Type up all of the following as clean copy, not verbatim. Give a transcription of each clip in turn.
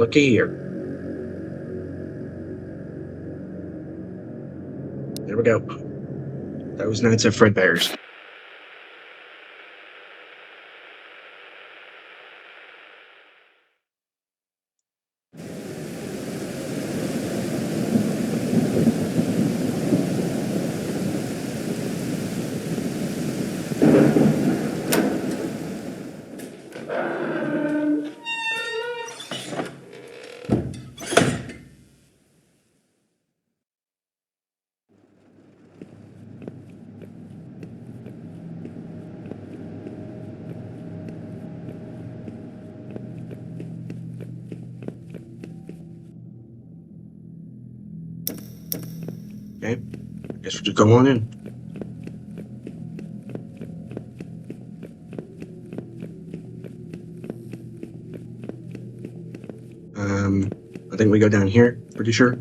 Looky here. There we go. Those nights of fredbears. Okay, guess we'll just go on in. I think we go down here, pretty sure.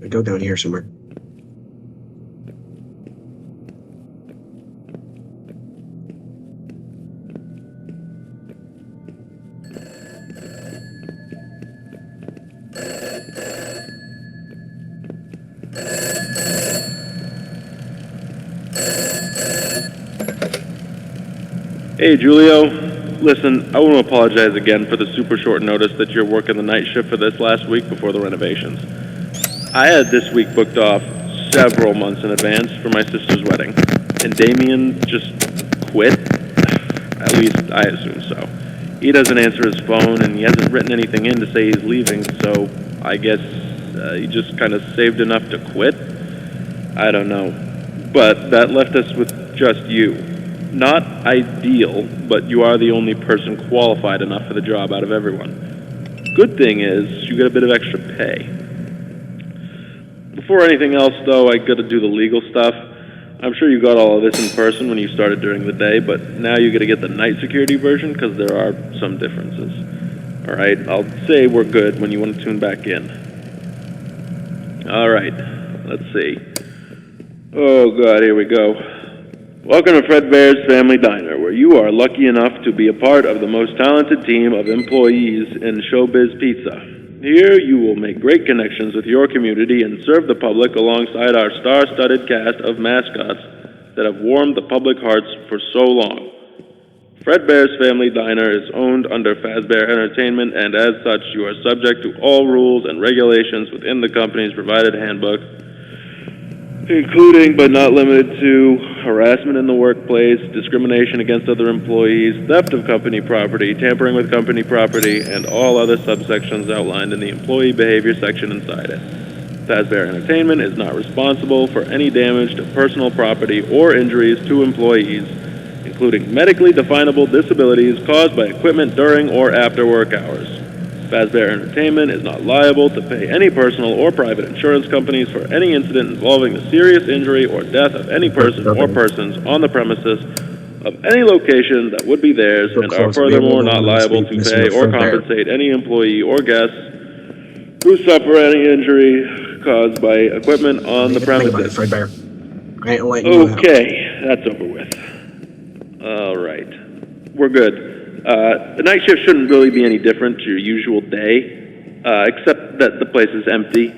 We go down here somewhere. Hey, Julio. Listen, I want to apologize again for the super short notice that you're working the night shift for this last week before the renovations. I had this week booked off several months in advance for my sister's wedding, and Damien just quit. At least I assume so. He doesn't answer his phone, and he hasn't written anything in to say he's leaving, so I guess he just kind of saved enough to quit? I don't know. But that left us with just you. Not ideal, but you are the only person qualified enough for the job out of everyone. Good thing is, you get a bit of extra pay. Before anything else, though, I gotta do the legal stuff. I'm sure you got all of this in person when you started during the day, but now you gotta get the night security version because there are some differences. Alright, I'll say we're good when you want to tune back in. Alright, let's see. Oh god, here we go. Welcome to Fredbears Family Diner, where you are lucky enough to be a part of the most talented team of employees in Showbiz Pizza. Here, you will make great connections with your community and serve the public alongside our star-studded cast of mascots that have warmed the public hearts for so long. Fredbears Family Diner is owned under Fazbear Entertainment, and as such, you are subject to all rules and regulations within the company's provided handbook, including but not limited to harassment in the workplace, discrimination against other employees, theft of company property, tampering with company property, and all other subsections outlined in the employee behavior section inside it. Fazbear Entertainment is not responsible for any damage to personal property or injuries to employees, including medically definable disabilities caused by equipment during or after work hours. Fazbear Entertainment is not liable to pay any personal or private insurance companies for any incident involving the serious injury or death of any person or persons on the premises of any location that would be theirs, and are furthermore not liable to pay or compensate any employee or guests who suffer any injury caused by equipment on the premises. Okay, that's over with. All right, we're good. The night shift shouldn't really be any different to your usual day, except that the place is empty,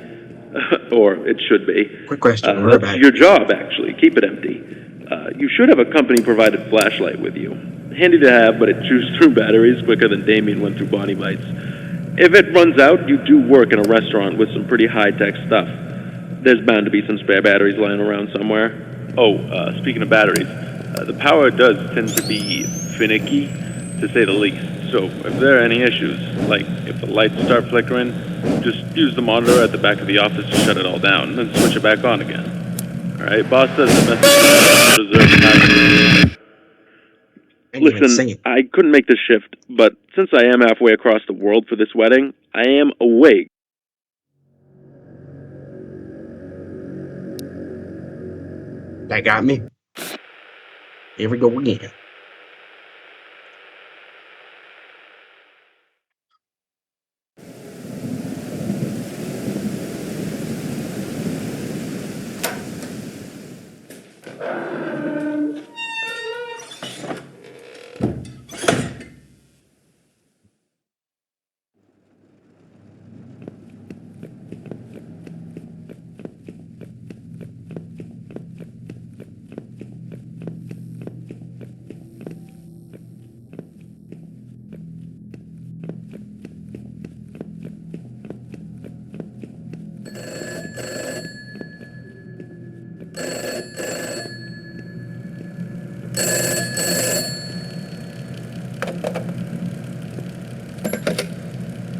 or it should be. Quick question. That's your job, actually. Keep it empty. You should have a company-provided flashlight with you. Handy to have, but it chews through batteries quicker than Damien went through Bonnie Bites. If it runs out, you do work in a restaurant with some pretty high-tech stuff. There's bound to be some spare batteries lying around somewhere. Oh, speaking of batteries, the power does tend to be finicky, to say the least. So if there are any issues, like if the lights start flickering, just use the monitor at the back of the office to shut it all down, and switch it back on again. Alright, boss says the message deserves time. Listen, I couldn't make this shift, but since I am halfway across the world for this wedding, I am awake. That got me. Here we go again.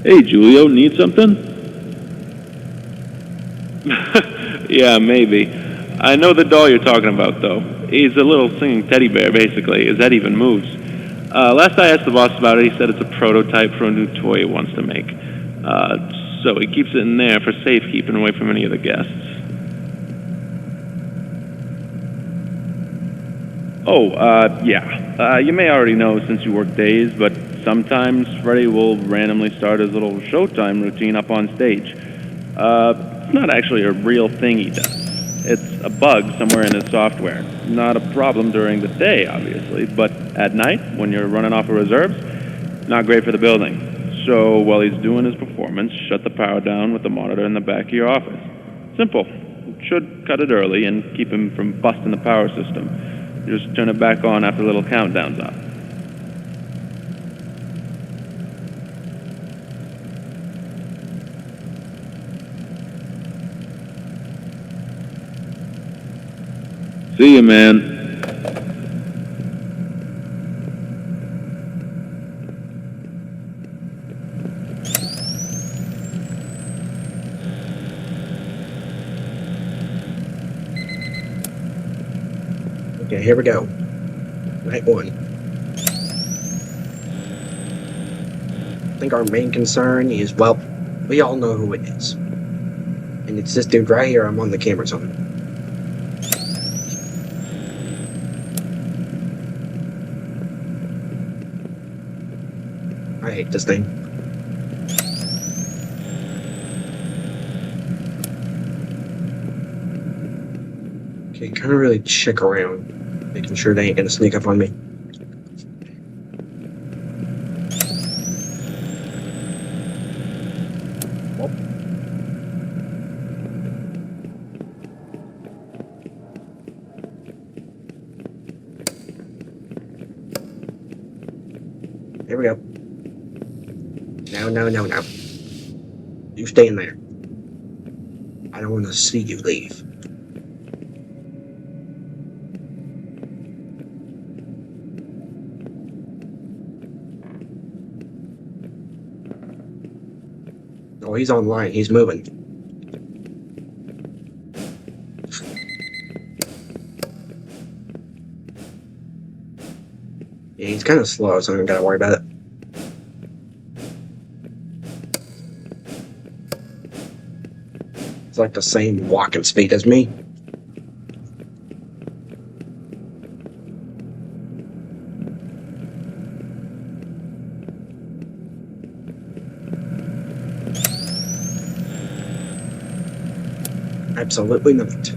Hey, Julio, need something? Yeah, maybe. I know the doll you're talking about, though. He's a little singing teddy bear, basically. His head even moves. Last I asked the boss about it, he said it's a prototype for a new toy he wants to make. So he keeps it in there for safekeeping away from any of the guests. Oh, yeah. You may already know since you work days, but sometimes Freddy will randomly start his little showtime routine up on stage. It's not actually a real thing he does. It's a bug somewhere in his software. Not a problem during the day, obviously, but at night, when you're running off of reserves, not great for the building. So while he's doing his performance, shut the power down with the monitor in the back of your office. Simple. Should cut it early and keep him from busting the power system. Just turn it back on after the little countdown's up. See you, man. Okay, here we go. Night one. I think our main concern is, well, we all know who it is. And it's this dude right here I'm on the cameras on. I hate this thing. Okay, kind of really check around, making sure they ain't gonna sneak up on me. Here we go. No. You stay in there. I don't want to see you leave. Oh, he's online. He's moving. Yeah, he's kind of slow, so I don't gotta worry about it. It's like the same walking speed as me. Absolutely not.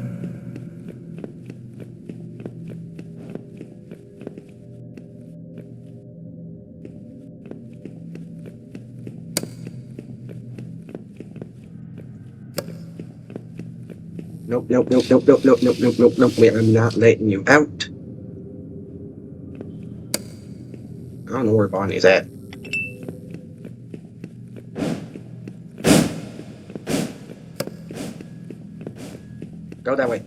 Nope. I'm not letting you out. I don't know where Bonnie's at. Go that way.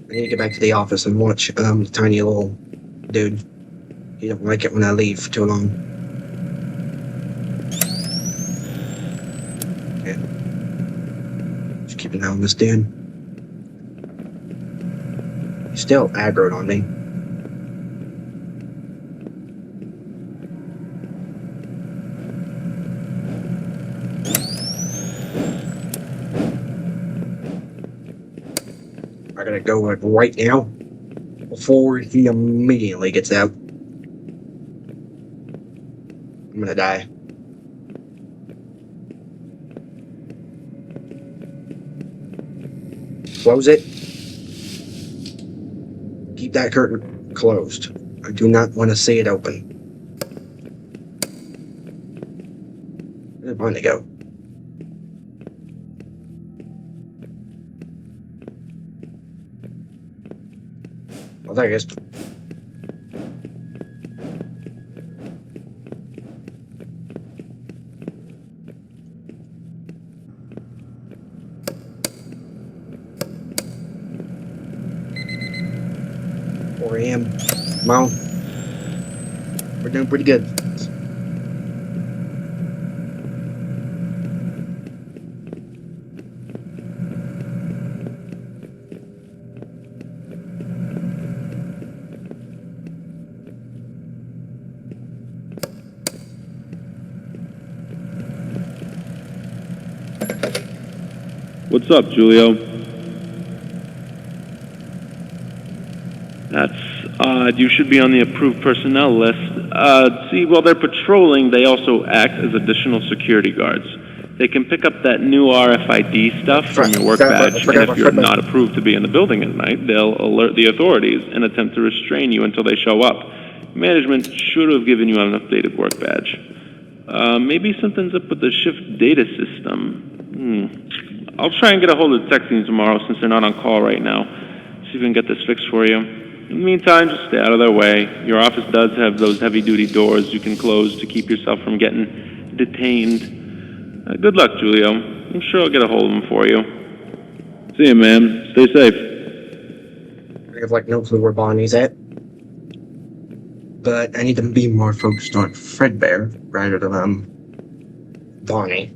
I need to get back to the office and watch the tiny little dude. He don't like it when I leave for too long. Okay. Just keep an eye on this dude. He's still aggroed on me. I gotta go like right now before he immediately gets out. I'm gonna die. Close it. Keep that curtain closed. I do not want to see it open. Where did Bonnie go? Oh, there he is. Four a.m. Come on. We're doing pretty good. What's up, Julio? That's odd. You should be on the approved personnel list. See, while they're patrolling, they also act as additional security guards. They can pick up that new RFID stuff from your work badge, and if you're not approved to be in the building at night, they'll alert the authorities and attempt to restrain you until they show up. Management should have given you an updated work badge. Maybe something's up with the shift data system. I'll try and get a hold of the tech team tomorrow since they're not on call right now. See if we can get this fixed for you. In the meantime, just stay out of their way. Your office does have those heavy-duty doors you can close to keep yourself from getting detained. Good luck, Julio. I'm sure I'll get a hold of them for you. See you, man. Stay safe. I have like no clue where Bonnie's at. But I need to be more focused on Fredbear rather than Bonnie.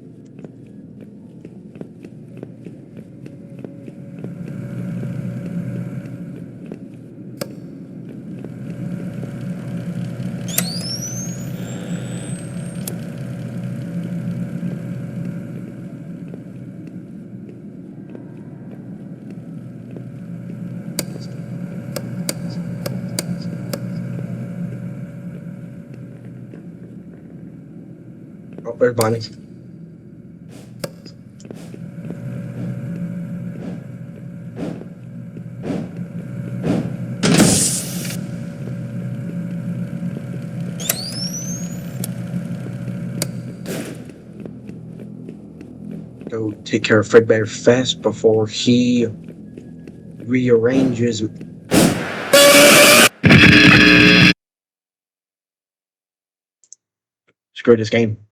Oh, there's Bonnie. Go take care of Fredbear fast before he rearranges. Screw this game.